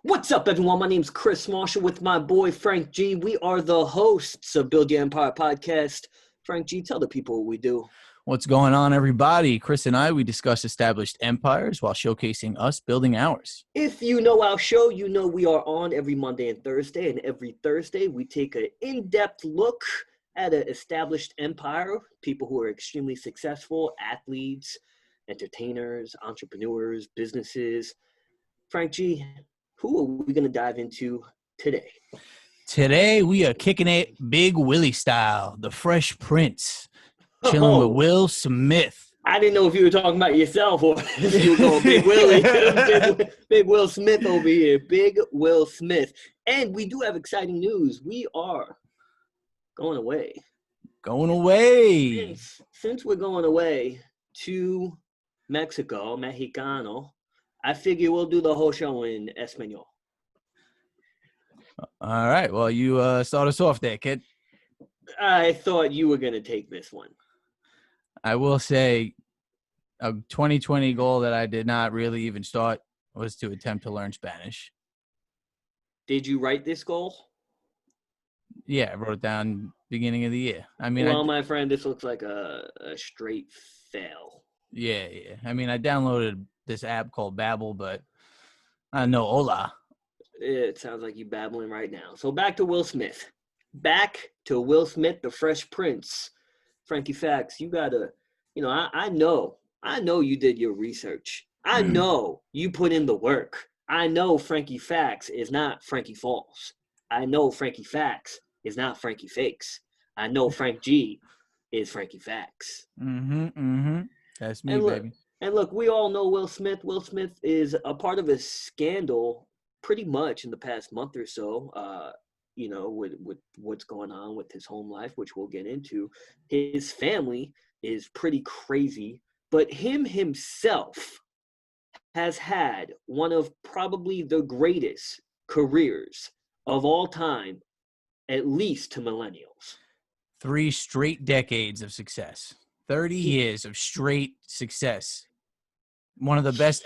What's up, everyone? My name's Chris Marshall with my boy Frank G. We are the hosts of Build Your Empire podcast. Frank G, tell the people what we do. What's going on, everybody? Chris and I, we discuss established empires while showcasing us building ours. If you know our show, you know we are on every Monday and Thursday, and every Thursday we take an in-depth look at an established empire, people who are extremely successful, athletes, entertainers, entrepreneurs, businesses. Frank G, who are we going to dive into today? Today, we are kicking it Big Willie style, the Fresh Prince, chilling with Will Smith. I didn't know if you were talking about yourself or if you were going Big Willie. Big Will Smith over here. Big Will Smith. And we do have exciting news. We are going away. Going away. Since we're going away to Mexico, Mexicano, I figure we'll do the whole show in Espanol. All right. Well, you start us off there, kid. I thought you were going to take this one. I will say a 2020 goal that I did not really even start was to attempt to learn Spanish. Did you write this goal? Yeah, I wrote it down beginning of the year. I mean, well, my friend, this looks like a straight fail. Yeah. I mean, I downloaded this app called Babbel, but I know hola. It sounds like you babbling right now. So back to Will Smith. Back to Will Smith, the Fresh Prince. Frankie Facts, you gotta, I know you did your research. I know you put in the work. I know Frankie Facts is not Frankie Falls. I know Frankie Facts is not Frankie Fakes. I know Frank G is Frankie Facts. That's me, baby. And look, we all know Will Smith. Will Smith is a part of a scandal pretty much in the past month or so, with what's going on with his home life, which we'll get into. His family is pretty crazy, but him himself has had one of probably the greatest careers of all time, at least to millennials. 3 straight decades of success. 30 years of straight success. One of the best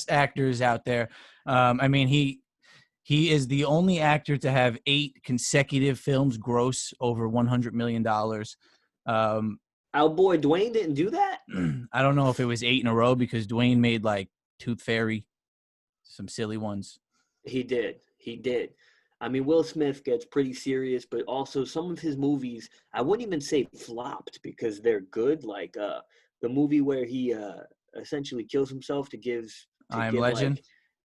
actors out there. I mean, he is the only actor to have 8 consecutive films gross over $100 million. Our boy Dwayne didn't do that? I don't know if it was 8 in a row because Dwayne made like Tooth Fairy, some silly ones. He did. I mean, Will Smith gets pretty serious, but also some of his movies, I wouldn't even say flopped because they're good. Like the movie where he essentially kills himself to give I Am Legend.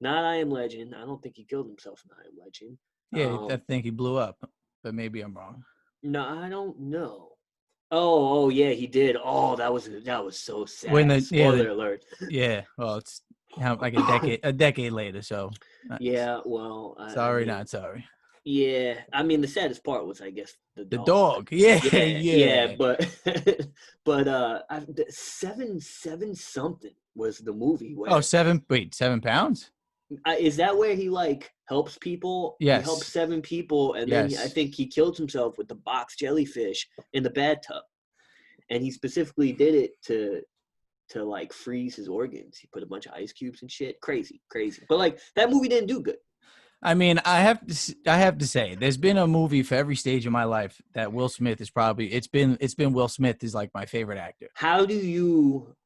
Not I Am Legend. I don't think he killed himself in I Am Legend. Yeah, I think he blew up, but maybe I'm wrong. No, I don't know. Oh yeah, he did. Oh, that was so sad. Spoiler alert. Yeah, well, it's like a decade later. So yeah, well, sorry, not sorry. Yeah, I mean the saddest part was, I guess, the dog. Yeah, but seven something was the movie. Where, 7 pounds? Is that where he like helps people? Yes. He helps 7 people, and then I think he killed himself with the box jellyfish in the bathtub, and he specifically did it to like freeze his organs. He put a bunch of ice cubes and shit. Crazy. But like that movie didn't do good. I mean, I have to say, there's been a movie for every stage of my life that Will Smith is probably. It's been Will Smith is like my favorite actor. How do you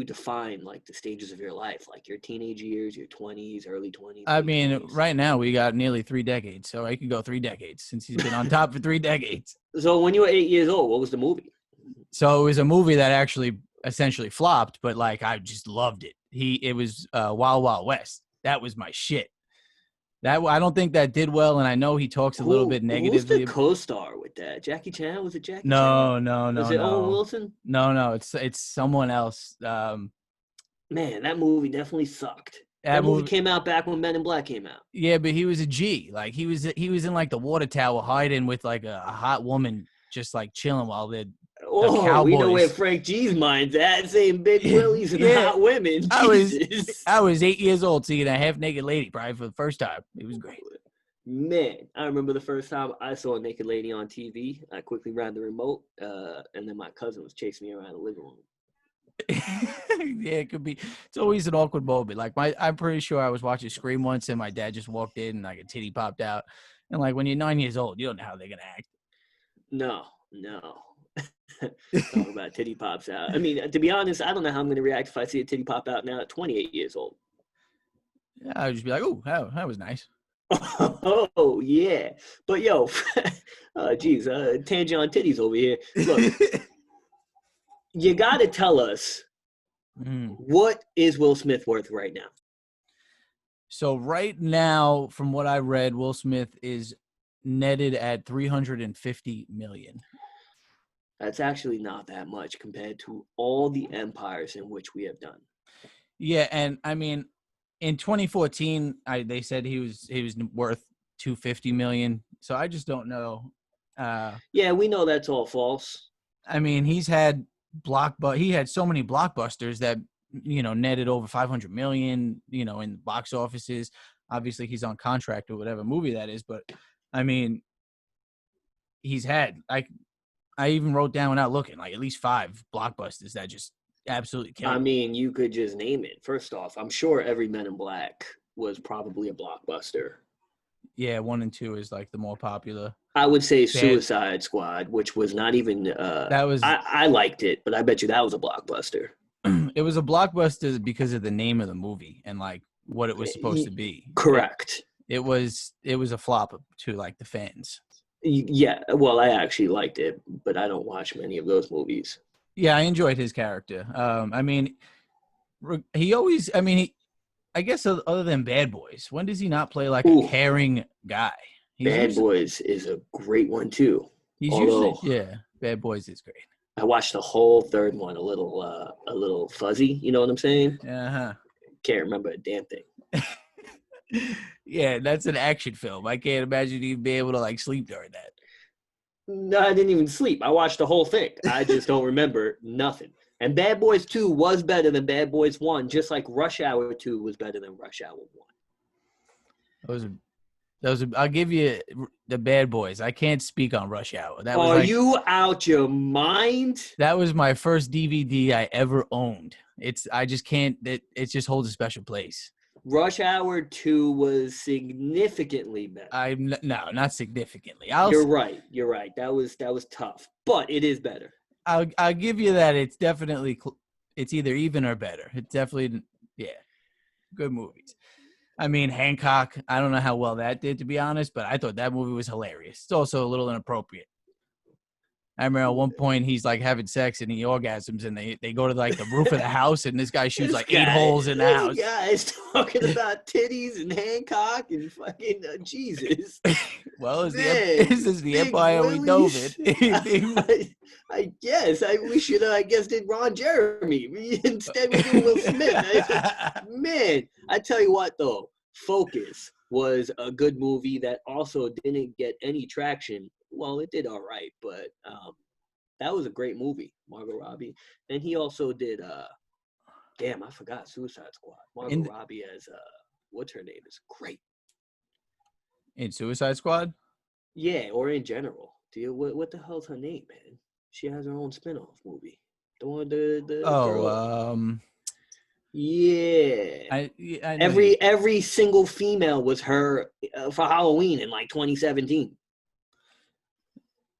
define like the stages of your life, like your teenage years, your 20s, early 20s? I mean, 20s? Right now we got nearly 3 decades, so I could go 3 decades since he's been on top for 3 decades. So when you were 8 years old, what was the movie? So it was a movie that actually essentially flopped, but like I just loved it. It was Wild Wild West. That was my shit. I don't think that did well, and I know he talks a little bit negatively. Who's the co-star with that? Jackie Chan? Was it Jackie Chan? No. Was it Owen Wilson? No. It's someone else. Man, that movie definitely sucked. That movie came out back when Men in Black came out. Yeah, but he was a G. Like he was in like the water tower hiding with like a hot woman, just like chilling while the Cowboys. We know where Frank G's mind's at, saying big willies and hot women. I was 8 years old seeing a half-naked lady probably for the first time. It was great. Man, I remember the first time I saw a naked lady on TV. I quickly ran the remote, and then my cousin was chasing me around the living room. Yeah, it could be. It's always an awkward moment. Like I'm pretty sure I was watching Scream once, and my dad just walked in, and like a titty popped out. And like when you're 9 years old, you don't know how they're gonna act. No, no. Talk about titty pops out. I mean, to be honest, I don't know how I'm going to react if I see a titty pop out now at 28 years old. Yeah, I would just be like, "Oh, that was nice." Oh, yeah. But yo, geez, tangent on titties over here. Look, you got to tell us, Mm. what is Will Smith worth right now? So right now, from what I read, Will Smith is netted at 350 million. That's actually not that much compared to all the empires in which we have done. Yeah, and I mean, in 2014, they said he was worth 250 million. So I just don't know. Yeah, we know that's all false. I mean, he had so many blockbusters that netted over 500 million. In the box offices. Obviously, he's on contract or whatever movie that is, but I mean, he's had I even wrote down without looking like at least 5 blockbusters that just absolutely I killed. mean, you could just name it. First off, I'm sure every Men in Black was probably a blockbuster. Yeah, 1 and 2 is like the more popular. I would say Bad. Suicide Squad, which was not even. That was I liked it, but I bet you that was a blockbuster. it was a blockbuster because of the name of the movie and like what it was supposed to be. Correct. It was a flop to like the fans. Yeah, well, I actually liked it, but I don't watch many of those movies. Yeah, I enjoyed his character. I mean, he always. I mean, I guess other than Bad Boys, when does he not play like a Ooh, caring guy? Bad Boys is a great one too. He's usually, Although yeah, Bad Boys is great. I watched the whole third one a little fuzzy. You know what I'm saying? Uh Can't remember a damn thing. huh. Yeah, that's an action film. I can't imagine you'd be able to like sleep during that. No, I didn't even sleep. I watched the whole thing. I just don't remember nothing. And Bad Boys 2 was better than Bad Boys 1, just like Rush Hour 2 was better than Rush Hour 1. I'll give you the Bad Boys. I can't speak on Rush Hour. Are you out your mind? That was my first DVD I ever owned. I just can't. It just holds a special place. Rush Hour 2 was significantly better. No, not significantly. You're right. You're right. That was tough, but it is better. I'll give you that. It's definitely it's either even or better. It's definitely good movies. I mean, Hancock, I don't know how well that did, to be honest, but I thought that movie was hilarious. It's also a little inappropriate. I remember at one point he's like having sex and he orgasms and they go to like the roof of the house and this guy shoots 8 holes in the house. This guy's talking about titties and Hancock and fucking Jesus. Well, this is the empire we know of it. I guess we should did Ron Jeremy instead we do Will Smith. Man, I tell you what though, Focus was a good movie that also didn't get any traction. Well, it did all right, but that was a great movie, Margot Robbie. And he also did damn, I forgot Suicide Squad. Margot Robbie as what's her name is great. In Suicide Squad? Yeah, or in general. What the hell's her name, man? She has her own spin-off movie. The one the girl. Yeah. I know every single female was her for Halloween in like 2017.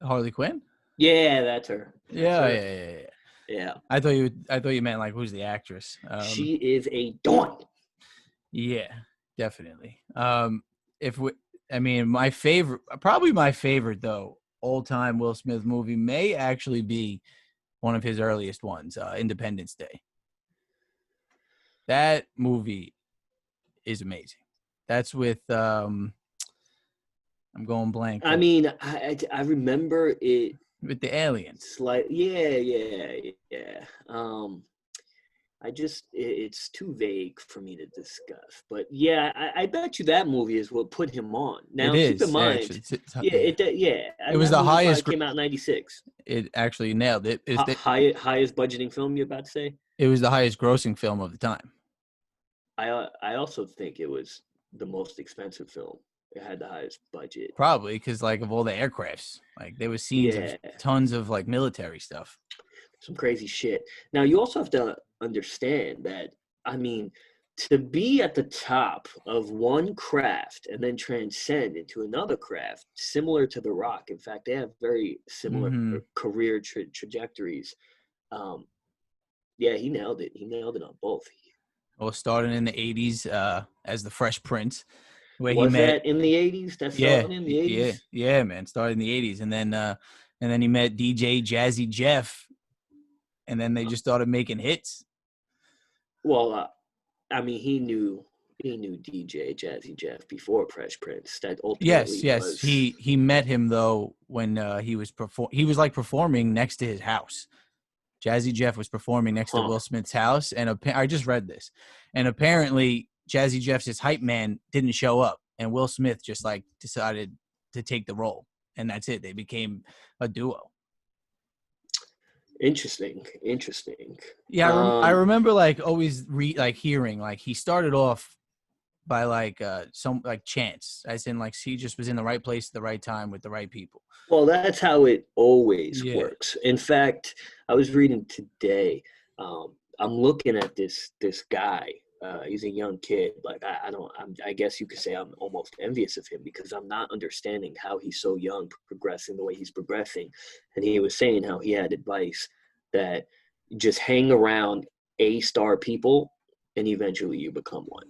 Harley Quinn? Yeah, that's her. Yeah. I thought you meant like who's the actress? She is a dawn. Yeah, definitely. My favorite though, all-time Will Smith movie may actually be one of his earliest ones, Independence Day. That movie is amazing. That's with I'm going blank. I mean, I remember it with the aliens. Yeah. It's too vague for me to discuss. But yeah, I bet you that movie is what put him on. Now keep in mind, it was the highest. Came out in '96. It actually nailed it. Highest budgeting film you're about to say? It was the highest grossing film of the time. I also think it was the most expensive film. It had the highest budget. Probably because like of all the aircrafts, like there was scenes of tons of like military stuff. some crazy shit. Now you also have to understand that, I mean, to be at the top of one craft and then transcend into another craft, similar to The Rock. In fact, they have very similar Mm-hmm. career trajectories. Um, yeah, he nailed it. He nailed it on both. Well, starting in the '80s as the Fresh Prince, where he Was met. that in the 80s? That Yeah, started in the yeah, 80s? yeah, man. Started in the '80s, and then he met DJ Jazzy Jeff, and then they just started making hits. Well, I mean, he knew DJ Jazzy Jeff before Fresh Prince. That Yes, ultimately yes. was. He met him though when he was like performing next to his house. Jazzy Jeff was performing next to Huh. Will Smith's house, and I just read this, and apparently Jazzy Jeff's his hype man didn't show up, and Will Smith just like decided to take the role, and that's it. They became a duo. Interesting. Yeah, I remember like always hearing like he started off by like some like chance, as in like he just was in the right place at the right time with the right people. Well, that's how it always Yeah. works. In fact, I was reading today. I'm looking at this guy. He's a young kid. Like I guess you could say I'm almost envious of him because I'm not understanding how he's so young, progressing the way he's progressing. And he was saying how he had advice that just hang around A-star people, and eventually you become one.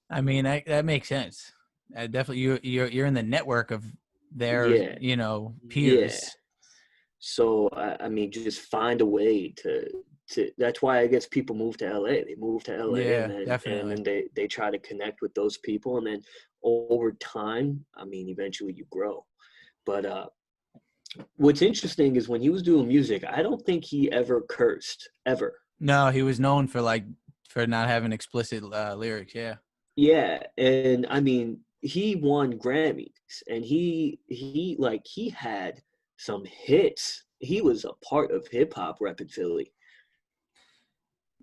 I mean, that makes sense. Definitely, you're in the network of their Yeah, yeah. peers. So I mean, just find a way to. That's why I guess people move to LA. They move to LA, and Yeah, then definitely. they try to connect with those people, and then over time, I mean, eventually you grow. But what's interesting is when he was doing music, I don't think he ever cursed ever. No, he was known for not having explicit lyrics. Yeah. Yeah, and I mean, he won Grammys, and he had some hits. He was a part of hip hop rep in Philly.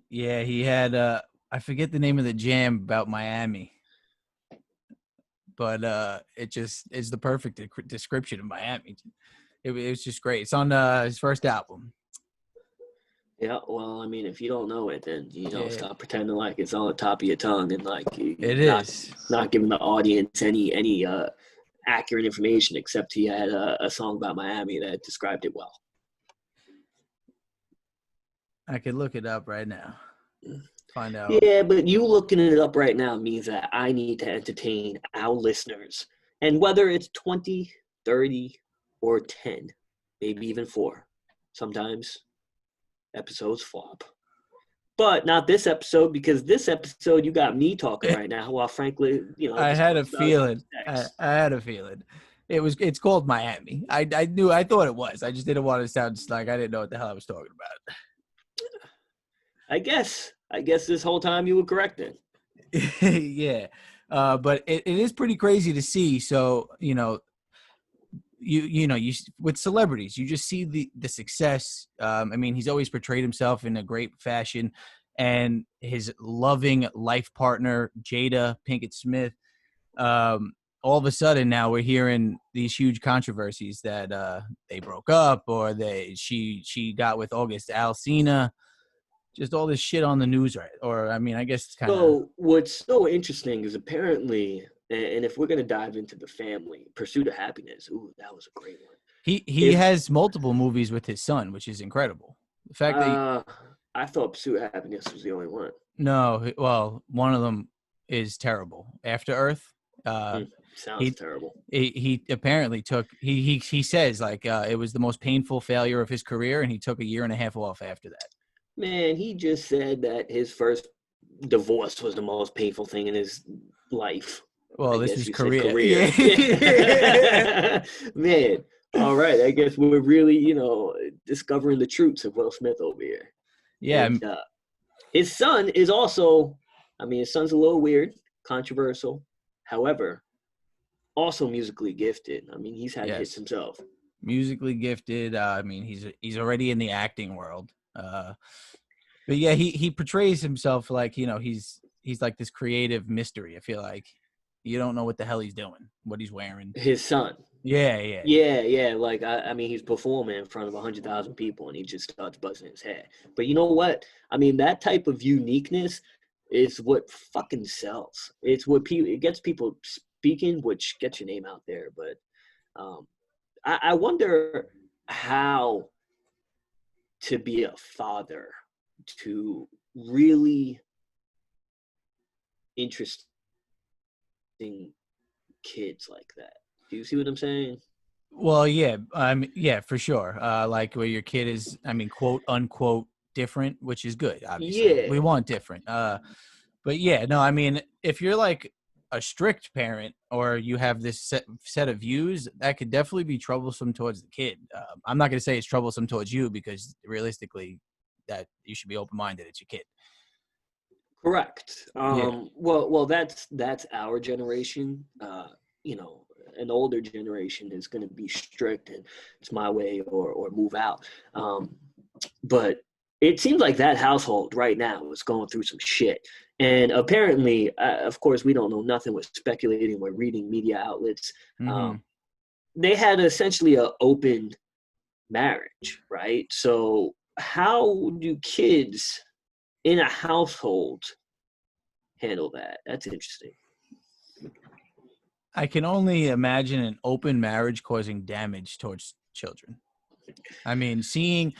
Yeah, he had I forget the name of the jam about Miami, but it just is the perfect description of Miami. It was just great. It's on his first album. Yeah, well, I mean, if you don't know it, then Yeah, stop pretending like it's on the top of your tongue and like it not is. not giving the audience any accurate information. Except he had a song about Miami that described it well. I could look it up right now. Find out. Yeah, but you looking it up right now means that I need to entertain our listeners, and whether it's 20, 30, or 10, maybe even 4, sometimes episodes flop. But not this episode, because this episode you got me talking right now. While frankly, I this had a person does have feeling. I, sex. I had a feeling. It's called Miami. I thought it was. I just didn't want to sound just like I didn't know what the hell I was talking I guess this whole time you were correct then. about. Yeah. But it is pretty crazy to see. So, you with celebrities, you just see the success. I mean, he's always portrayed himself in a great fashion, and his loving life partner, Jada Pinkett Smith. Um, all of a sudden now we're hearing these huge controversies that they broke up or she got with August Alsina. Just all this shit on the news, right? Or I mean, I guess it's kind of So what's so interesting is apparently, and if we're gonna dive into the family, Pursuit of Happiness. Ooh, that was a great one. he If has multiple movies with his son, which is incredible. The fact that uh, I thought Pursuit of Happiness was the only one. no, well, one of them is terrible. After Earth, uh, Sounds he terrible. he apparently took he says like it was the most painful failure of his career, and he took a year and a half off after that. Man, he just said that his first divorce was the most painful thing in his life. I Well, this guess was you said Korea. career. Yeah. Yeah. Man, all right. I guess we're really, discovering the truths of Will Smith over here. Yeah. And his son is also, I mean, his son's a little weird, controversial. However, also musically gifted. I mean, he's had hits Yes. himself. Musically gifted. I mean, he's already in the acting world. But yeah, he portrays himself like he's like this creative mystery. I feel like you don't know what the hell he's doing, what he's wearing. His son. Yeah. Yeah. Like I mean, he's performing in front of 100,000 people, and he just starts buzzing his head. But you know what? I mean, that type of uniqueness is what fucking sells. It's what people. It gets people speaking, which gets your name out there. But um, I wonder how to be a father to really interesting kids like that. Do you see what I'm saying? Well, yeah, yeah, for sure. Like where your kid is, I mean, quote unquote different, which is good. Obviously, Yeah, we want different. But yeah, no, I mean, if you're like a strict parent or you have this set of views, that could definitely be troublesome towards the kid. I'm not going to say it's troublesome towards you because realistically, that you should be open minded. It's your kid. correct. Yeah. Well, that's our generation. You know, an older generation is going to be strict, and it's my way or move out. But it seems like that household right now is going through some shit. And apparently, of course, we don't know nothing. We're speculating. We're reading media outlets. Mm-hmm. They had essentially an open marriage, right? So how do kids in a household handle that? That's interesting. I can only imagine an open marriage causing damage towards children. I mean, seeing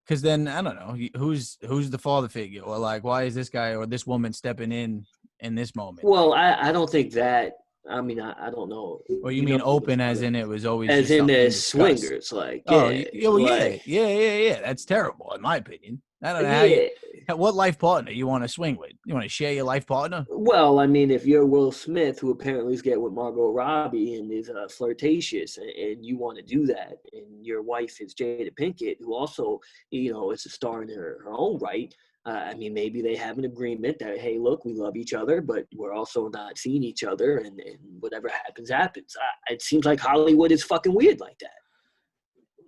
because then I don't know who's the father figure or like why is this guy or this woman stepping in this moment? Well, I don't think that. I mean, I don't know. Or you You mean know, open as in it was always as just in the something discussed? swingers, like Oh, yeah, oh like yeah. That's terrible in my opinion. I don't know how you. yeah. What life partner you want to swing with? You want to share your life partner? Well, I mean, if you're Will Smith, who apparently is getting with Margot Robbie and is flirtatious, and you want to do that, and your wife is Jada Pinkett, who also, you know, is a star in her own right. I mean, maybe they have an agreement that, hey, look, we love each other, but we're also not seeing each other, and whatever happens, happens. It seems like Hollywood is fucking weird like that.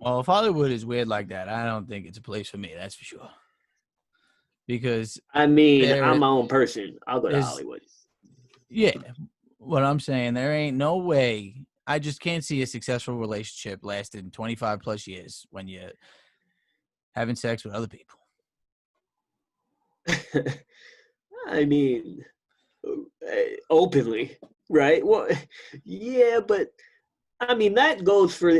Well, if Hollywood is weird like that, I don't think it's a place for me. That's for sure. Because I mean, I'm there my own person. I'll go to is, Hollywood. yeah, what I'm saying, there ain't no way. I just can't see a successful relationship lasting 25 plus years when you're having sex with other people. I mean, openly, right? Well, yeah, but I mean that goes for.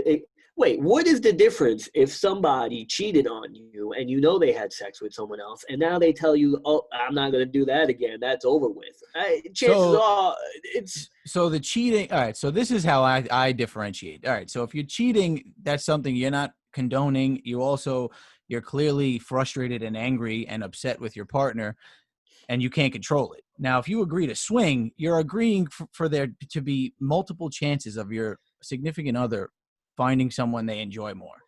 Wait, what is the difference if somebody cheated on you and you know they had sex with someone else, and now they tell you, "Oh, I'm not going to do that again. That's over with." Chances So are, it's so the cheating, all right, so this is how I differentiate. All right, so if you're cheating, that's something you're not condoning. You're clearly frustrated and angry and upset with your partner and you can't control it. Now, if you agree to swing, you're agreeing for there to be multiple chances of your significant other finding someone they enjoy more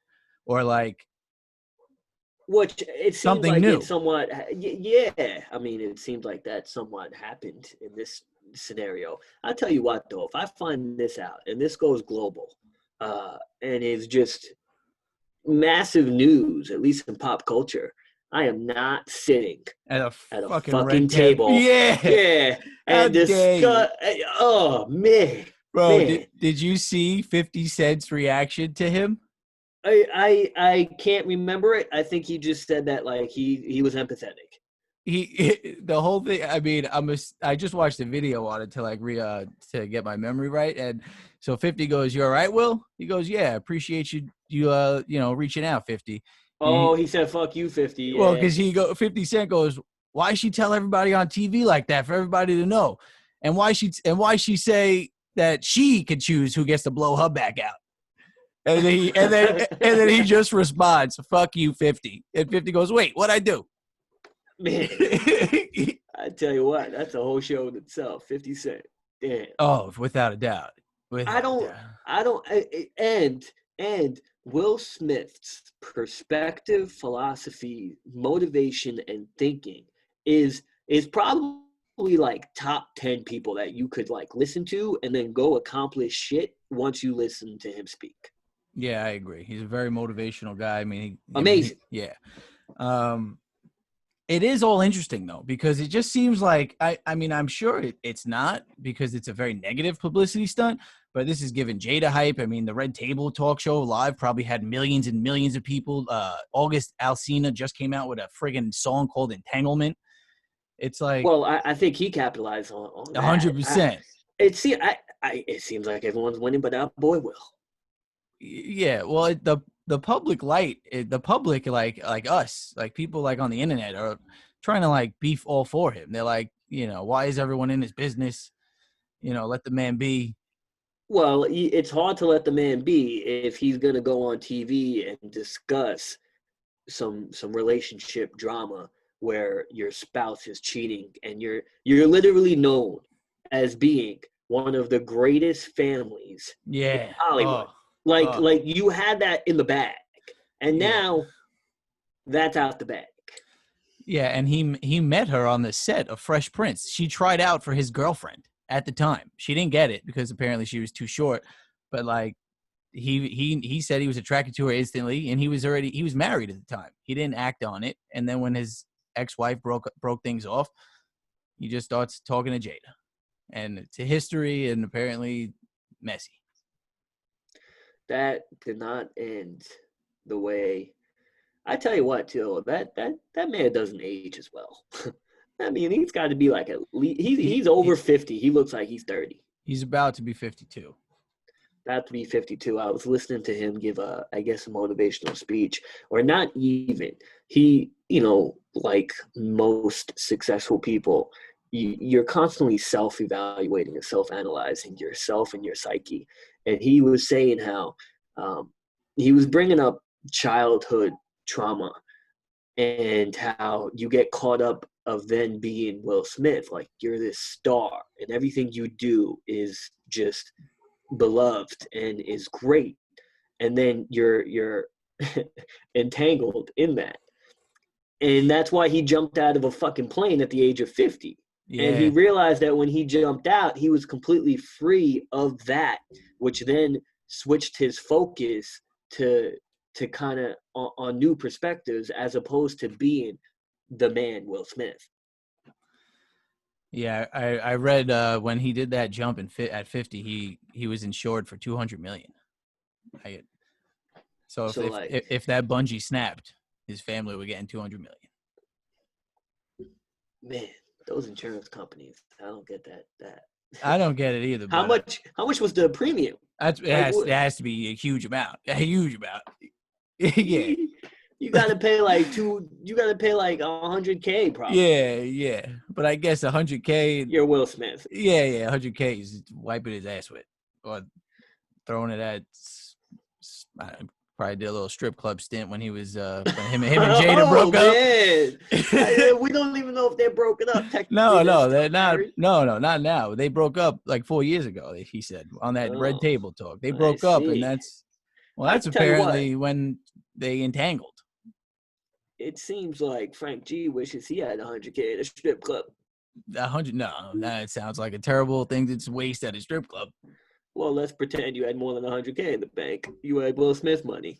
or like which it seems something like it new. somewhat. Yeah, I mean, it seems like that somewhat happened in this scenario. I'll tell you what, though, if I find this out and this goes global, and it's just massive news, at least in pop culture. I am not sitting At a at a fucking fucking red table. table, Yeah. yeah, How and dare you? discuss. Oh man, Bro, man, did you see 50 Cent's reaction to him? I can't remember it. I think he just said that like he was empathetic. The whole thing. I mean, I just watched a video on it to like to get my memory right, and so 50 goes, "You all right, Will?" He goes, "Yeah, appreciate you reaching out, 50." Oh, he said "fuck you, 50." Well, Yeah, because 50 Cent goes, "Why she tell everybody on TV like that for everybody to know, and why she say that she could choose who gets to blow her back out?" And then he just responds, "Fuck you, 50." And 50 goes, "Wait, what I do?" man. I tell you what, that's a whole show in itself. 50 Cent. Damn. Oh, without a doubt. I Without a don't, doubt. I don't, and Will Smith's perspective, philosophy, motivation, and thinking is probably like top 10 people that you could like listen to and then go accomplish shit once you listen to him speak. Yeah, I agree. He's a very motivational guy. I mean, Amazing. yeah. Um, It is all interesting though, because it just seems like I mean, I'm sure it's not, because it's a very negative publicity stunt, but this is giving Jada hype. I mean, the Red Table talk show live probably had millions and millions of people. August Alsina just came out with a friggin' song called Entanglement. It's like Well, I think he capitalized on that. 100%. It seems like everyone's winning, but our boy will. Yeah, well, the public the public like us, like people like on the internet are trying to like beef all for him. They're like, why is everyone in his business? Let the man be. Well, it's hard to let the man be if he's gonna go on TV and discuss some relationship drama where your spouse is cheating and you're literally known as being one of the greatest families in Yeah. Hollywood. Oh. Like you had that in the bag, and Yeah. now that's out the bag. Yeah, and he met her on the set of Fresh Prince. She tried out for his girlfriend at the time. She didn't get it because apparently she was too short, but like he said he was attracted to her instantly, and he was married at the time. He didn't act on it, and then when his ex-wife broke things off, he just starts talking to Jada, and it's a history, and apparently messy. That did not end the way. I tell you what, too, that man doesn't age as well. I mean, he's got to be like at least he's over 50. He looks like he's 30. He's about to be 52. About to be 52. I was listening to him give a motivational speech, or not even. He, like most successful people, you're constantly self-evaluating and self-analyzing yourself and your psyche. And he was saying how he was bringing up childhood trauma and how you get caught up of then being Will Smith. Like, you're this star and everything you do is just beloved and is great, and then you're entangled in that. And that's why he jumped out of a fucking plane at the age of 50. Yeah. And he realized that when he jumped out, he was completely free of that, which then switched his focus to kind of on new perspectives, as opposed to being the man Will Smith. Yeah, I read when he did that jump at 50, he was insured for $200 million. So if that bungee snapped, his family would get $200 million. Man, those insurance companies, I don't get that. I don't get it either. How much was the premium? It has to be a huge amount. A huge amount. Yeah. You gotta pay like $100K probably. Yeah. But I guess $100K. You're Will Smith. Yeah. $100K is wiping his ass with, or throwing it at. Probably did a little strip club stint when he was when him and Jada broke up. We don't even know if they're broken up. No, they're not. No, not now. They broke up like 4 years ago. He said on that Red Table talk. They broke up, and that's apparently when they entangled. It seems like Frank G wishes he had $100K at a strip club. 100? No, that sounds like a terrible thing to waste at a strip club. Well, let's pretend you had more than $100K in the bank. You had Will Smith money.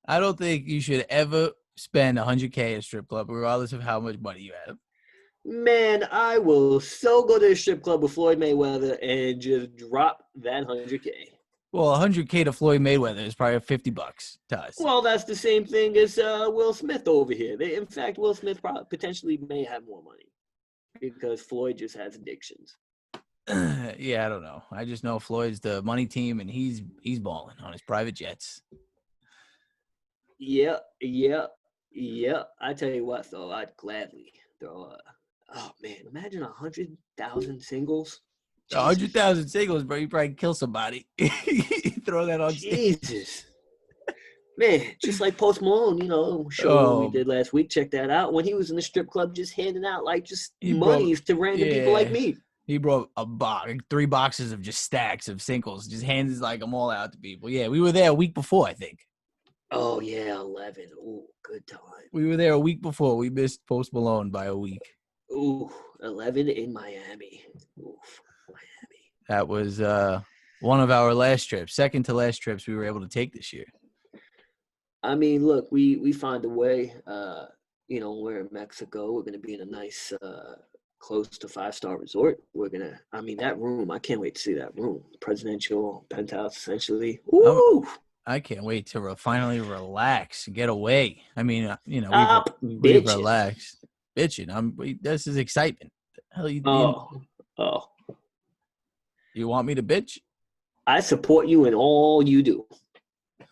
I don't think you should ever spend $100K at a strip club, regardless of how much money you have. Man, I will so go to a strip club with Floyd Mayweather and just drop that $100K. Well, $100K to Floyd Mayweather is probably $50 to us. Well, that's the same thing as Will Smith over here. In fact, Will Smith potentially may have more money because Floyd just has addictions. Yeah, I don't know. I just know Floyd's the money team, and he's balling on his private jets. Yeah. I tell you what, though, I'd gladly throw oh man, imagine 100,000 singles. 100,000 singles, bro. You probably kill somebody. Throw that on stage. Jesus. Man, just like Post Malone, show we did last week. Check that out. When he was in the strip club, just handing out monies to random people like me. He brought 3 boxes of just stacks of singles, just hands them all out to people. Yeah, we were there a week before, I think. Oh yeah, 11. Ooh, good time. We were there a week before. We missed Post Malone by a week. Ooh, 11 in Miami. Oof, Miami. That was one of our last trips, second to last trips we were able to take this year. I mean, look, we find a way. You know, we're in Mexico. We're gonna be in a nice, close to 5-star resort. I mean, that room. I can't wait to see that room. Presidential penthouse, essentially. I'm, Woo! I can't wait to finally relax and get away. I mean, Up, we've bitching. relaxed, bitching. This is excitement. Hell, Oh, oh. you want me to bitch? I support you in all you do, Uh,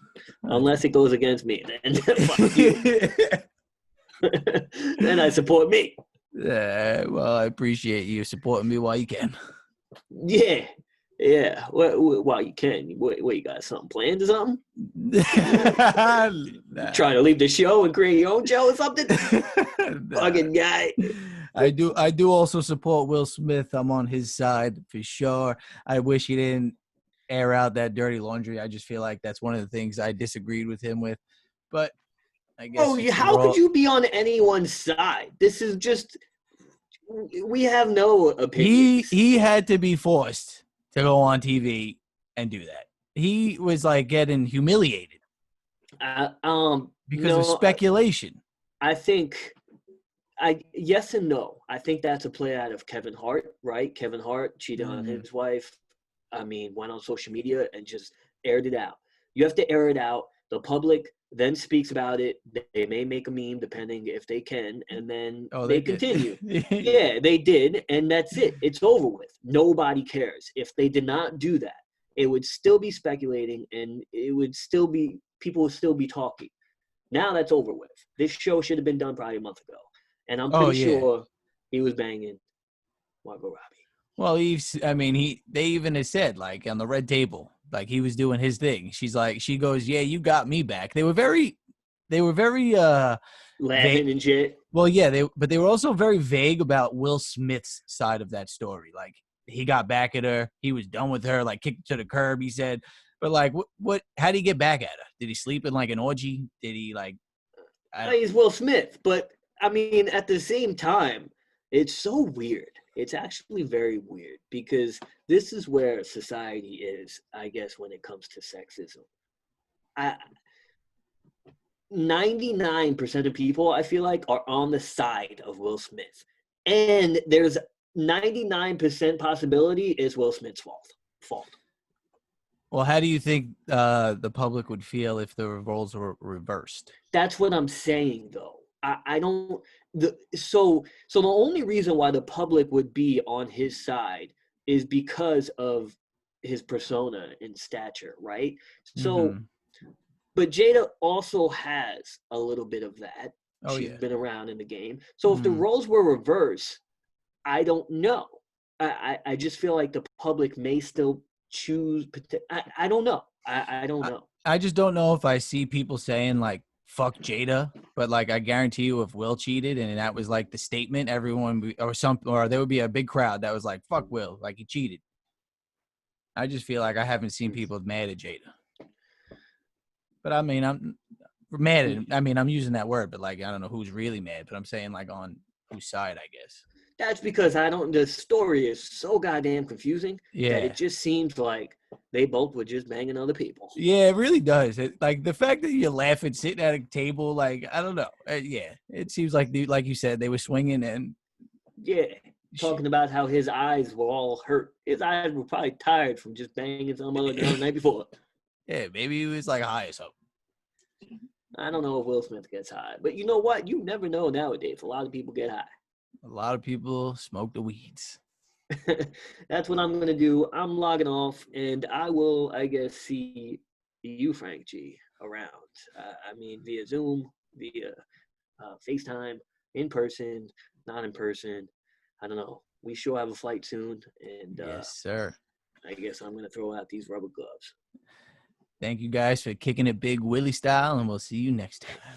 unless it goes against me. Then fuck you. Then I support me. Yeah, well, I appreciate you supporting me while you can. Yeah, yeah. Well, you can. What, you got something planned or something? You Nah. trying to leave the show and create your own show or something? Nah. Fucking guy. I do also support Will Smith. I'm on his side for sure. I wish he didn't air out that dirty laundry. I just feel like that's one of the things I disagreed with him with. But I guess Oh, how could you be on anyone's side? This is just we have no opinions. he had to be forced to go on TV and do that. He was like getting humiliated because of No, speculation. I think I yes and no. I think that's a play out of Kevin Hart, right? Kevin Hart cheated on Mm. his wife. I mean, went on social media and just aired it out. You have to air it out. The public then speaks about it. They may make a meme depending if they can, and then Oh, they they did. continue. Yeah. Yeah, they did, and that's it. It's over with. Nobody cares. If they did not do that, it would still be speculating and it would still be people would still be talking. Now that's over with. This show should have been done probably a month ago. And I'm Oh pretty yeah. sure he was banging Margot Robbie. Well, they even had said like on the red table, like he was doing his thing. She goes, yeah, you got me back. They were very vague. Laughing and shit. Well, yeah, but they were also very vague about Will Smith's side of that story. Like he got back at her, he was done with her, like kicked her to the curb. He said, but like, how did he get back at her? Did he sleep in like an orgy? Did he like? I don't. He's Will Smith, but I mean, at the same time, it's so weird. It's actually very weird because this is where society is, I guess, when it comes to sexism. I, 99% of people, I feel like, are on the side of Will Smith. And there's 99% possibility it's Will Smith's fault. Well, how do you think the public would feel if the roles were reversed? That's what I'm saying, though. I don't. So the only reason why the public would be on his side is because of his persona and stature, right? So, Mm-hmm. but Jada also has a little bit of that. Oh She's yeah. been around in the game. So if the Mm. roles were reversed, I don't know. I just feel like the public may still choose. I don't know. I don't I, know. I just don't know if I see people saying like "fuck Jada," but like I guarantee you, if Will cheated and that was like the statement, or there would be a big crowd that was like "fuck Will," like he cheated. I just feel like I haven't seen people mad at Jada. But I mean, I'm mad at. I mean, I'm using that word, but like I don't know who's really mad. But I'm saying like on whose side, I guess. That's because I don't. The story is so goddamn confusing that Yeah. it just seems like they both were just banging other people. Yeah, it really does. Like the fact that you're laughing sitting at a table, like I don't know. Yeah, it seems like like you said, they were swinging and Yeah, talking about how his eyes were all hurt. His eyes were probably tired from just banging some other girl the night before. yeah, maybe he was like high or something. I don't know if Will Smith gets high, but you know what? You never know nowadays. A lot of people get high. A lot of people smoke the weeds. That's what I'm gonna do. I'm logging off, and I will, I guess, see you, Frank G, around. I mean, via Zoom, via FaceTime, in person, not in person. I don't know. We sure have a flight soon, and Yes, sir. I guess I'm gonna throw out these rubber gloves. Thank you guys for kicking it big Willie style, and we'll see you next time.